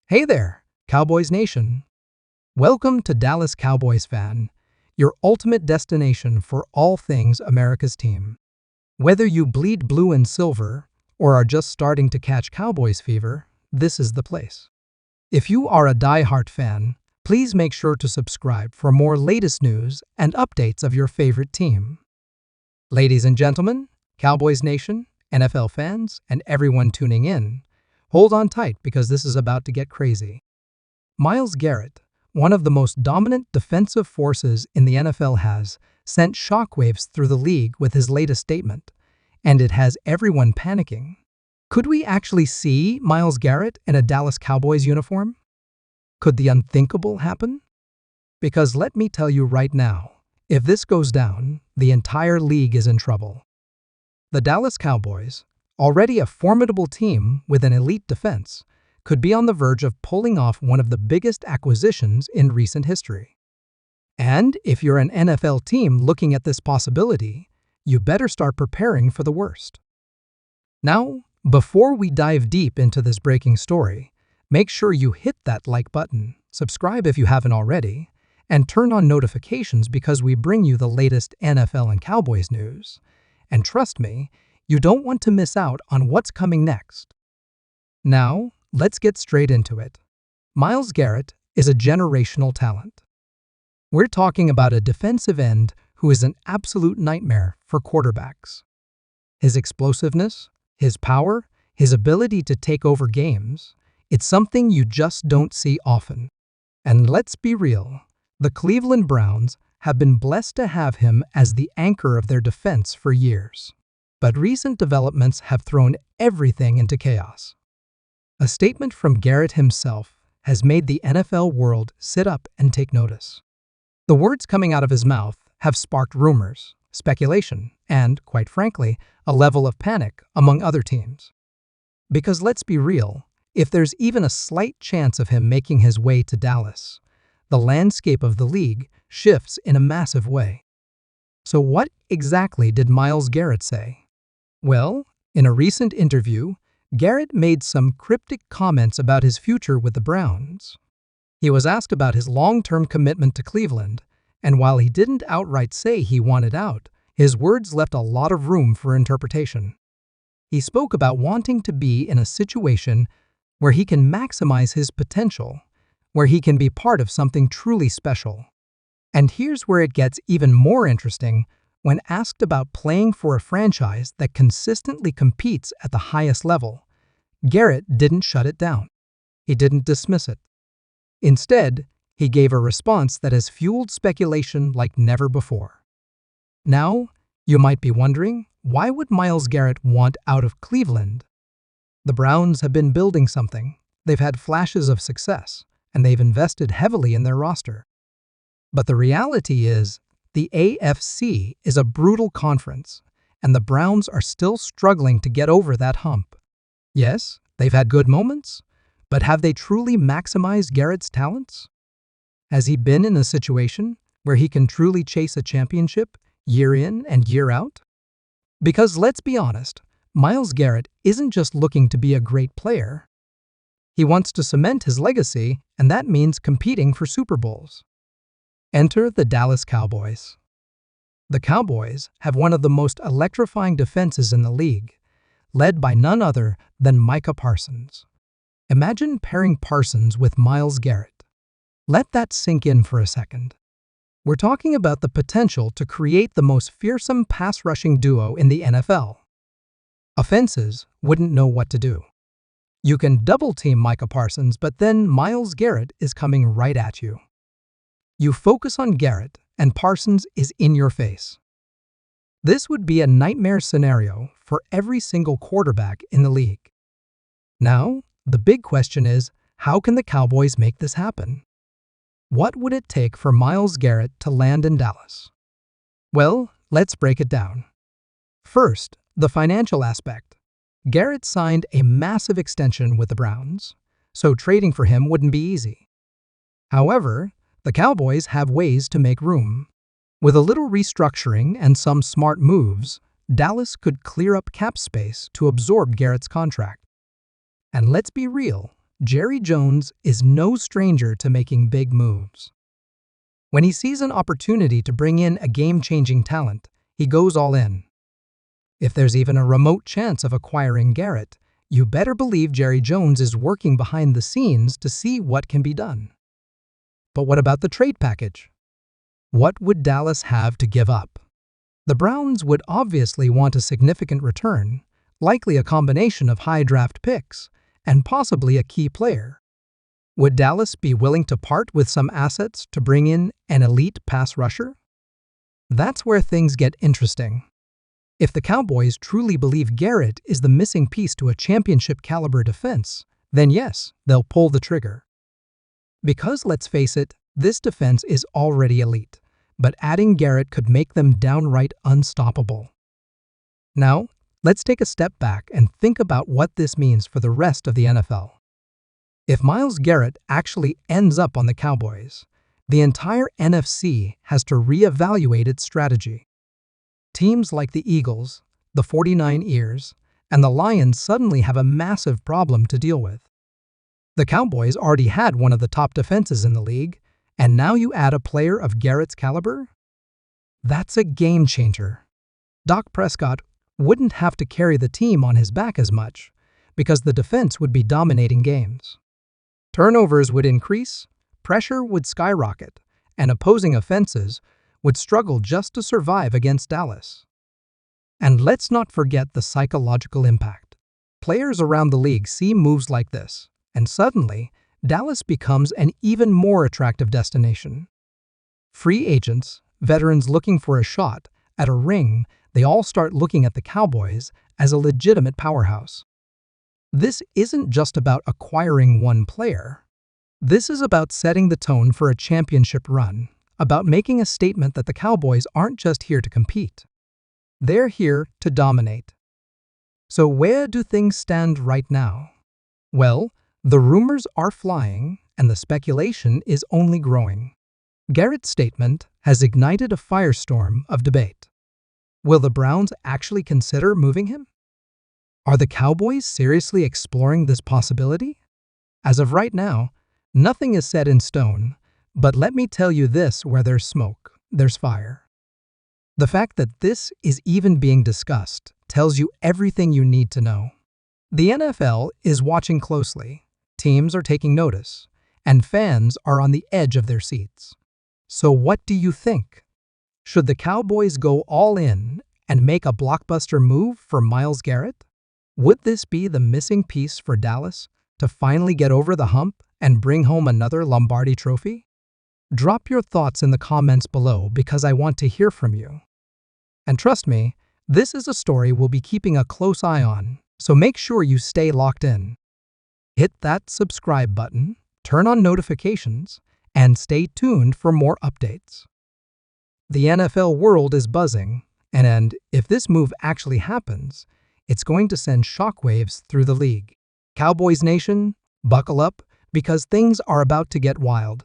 Hey there, Cowboys Nation. Welcome to Dallas Cowboys Fan, your ultimate destination for all things America's team. Whether you bleed blue and silver or are just starting to catch Cowboys fever, this is the place. If you are a die-hard fan, please make sure to subscribe for more latest news and updates of your favorite team. Ladies and gentlemen, Cowboys Nation, NFL fans, and everyone tuning in, hold on tight because this is about to get crazy. Myles Garrett, one of the most dominant defensive forces in the NFL, has sent shockwaves through the league with his latest statement, and it has everyone panicking. Could we actually see Myles Garrett in a Dallas Cowboys uniform? Could the unthinkable happen? Because let me tell you right now, if this goes down, the entire league is in trouble. The Dallas Cowboys, already a formidable team with an elite defense, could be on the verge of pulling off one of the biggest acquisitions in recent history. And if you're an NFL team looking at this possibility, you better start preparing for the worst. Now, before we dive deep into this breaking story, make sure you hit that like button, subscribe if you haven't already, and turn on notifications because we bring you the latest NFL and Cowboys news. And trust me, you don't want to miss out on what's coming next. Now, let's get straight into it. Myles Garrett is a generational talent. We're talking about a defensive end who is an absolute nightmare for quarterbacks. His explosiveness, his power, his ability to take over games, it's something you just don't see often. And let's be real, the Cleveland Browns have been blessed to have him as the anchor of their defense for years. But recent developments have thrown everything into chaos. A statement from Garrett himself has made the NFL world sit up and take notice. The words coming out of his mouth have sparked rumors, speculation, and, quite frankly, a level of panic among other teams. Because let's be real, if there's even a slight chance of him making his way to Dallas, the landscape of the league shifts in a massive way. So what exactly did Myles Garrett say? Well, in a recent interview, Garrett made some cryptic comments about his future with the Browns. He was asked about his long-term commitment to Cleveland, and while he didn't outright say he wanted out, his words left a lot of room for interpretation. He spoke about wanting to be in a situation where he can maximize his potential, where he can be part of something truly special. And here's where it gets even more interesting. When asked about playing for a franchise that consistently competes at the highest level, Garrett didn't shut it down. He didn't dismiss it. Instead, he gave a response that has fueled speculation like never before. Now, you might be wondering, why would Myles Garrett want out of Cleveland? The Browns have been building something. They've had flashes of success, and they've invested heavily in their roster. But the reality is, the AFC is a brutal conference, and the Browns are still struggling to get over that hump. Yes, they've had good moments, but have they truly maximized Garrett's talents? Has he been in a situation where he can truly chase a championship year in and year out? Because let's be honest, Myles Garrett isn't just looking to be a great player. He wants to cement his legacy, and that means competing for Super Bowls. Enter the Dallas Cowboys. The Cowboys have one of the most electrifying defenses in the league, led by none other than Micah Parsons. Imagine pairing Parsons with Myles Garrett. Let that sink in for a second. We're talking about the potential to create the most fearsome pass-rushing duo in the NFL. Offenses wouldn't know what to do. You can double-team Micah Parsons, but then Myles Garrett is coming right at you. You focus on Garrett, and Parsons is in your face. This would be a nightmare scenario for every single quarterback in the league. Now, the big question is, how can the Cowboys make this happen? What would it take for Myles Garrett to land in Dallas? Well, let's break it down. First, the financial aspect. Garrett signed a massive extension with the Browns, so trading for him wouldn't be easy. However, the Cowboys have ways to make room. With a little restructuring and some smart moves, Dallas could clear up cap space to absorb Garrett's contract. And let's be real, Jerry Jones is no stranger to making big moves. When he sees an opportunity to bring in a game-changing talent, he goes all in. If there's even a remote chance of acquiring Garrett, you better believe Jerry Jones is working behind the scenes to see what can be done. But what about the trade package? What would Dallas have to give up? The Browns would obviously want a significant return, likely a combination of high draft picks and possibly a key player. Would Dallas be willing to part with some assets to bring in an elite pass rusher? That's where things get interesting. If the Cowboys truly believe Garrett is the missing piece to a championship-caliber defense, then yes, they'll pull the trigger. Because let's face it, this defense is already elite, but adding Garrett could make them downright unstoppable. Now, let's take a step back and think about what this means for the rest of the NFL. If Myles Garrett actually ends up on the Cowboys, the entire NFC has to reevaluate its strategy. Teams like the Eagles, the 49ers, and the Lions suddenly have a massive problem to deal with. The Cowboys already had one of the top defenses in the league, and now you add a player of Garrett's caliber? That's a game changer. Dak Prescott wouldn't have to carry the team on his back as much, because the defense would be dominating games. Turnovers would increase, pressure would skyrocket, and opposing offenses would struggle just to survive against Dallas. And let's not forget the psychological impact. Players around the league see moves like this, and suddenly, Dallas becomes an even more attractive destination. Free agents, veterans looking for a shot at a ring, they all start looking at the Cowboys as a legitimate powerhouse. This isn't just about acquiring one player. This is about setting the tone for a championship run, about making a statement that the Cowboys aren't just here to compete. They're here to dominate. So where do things stand right now? Well, the rumors are flying and the speculation is only growing. Garrett's statement has ignited a firestorm of debate. Will the Browns actually consider moving him? Are the Cowboys seriously exploring this possibility? As of right now, nothing is set in stone, but let me tell you this: where there's smoke, there's fire. The fact that this is even being discussed tells you everything you need to know. The NFL is watching closely, teams are taking notice, and fans are on the edge of their seats. So what do you think? Should the Cowboys go all in and make a blockbuster move for Myles Garrett? Would this be the missing piece for Dallas to finally get over the hump and bring home another Lombardi trophy? Drop your thoughts in the comments below because I want to hear from you. And trust me, this is a story we'll be keeping a close eye on, so make sure you stay locked in. Hit that subscribe button, turn on notifications, and stay tuned for more updates. The NFL world is buzzing, and if this move actually happens, it's going to send shockwaves through the league. Cowboys Nation, buckle up because things are about to get wild.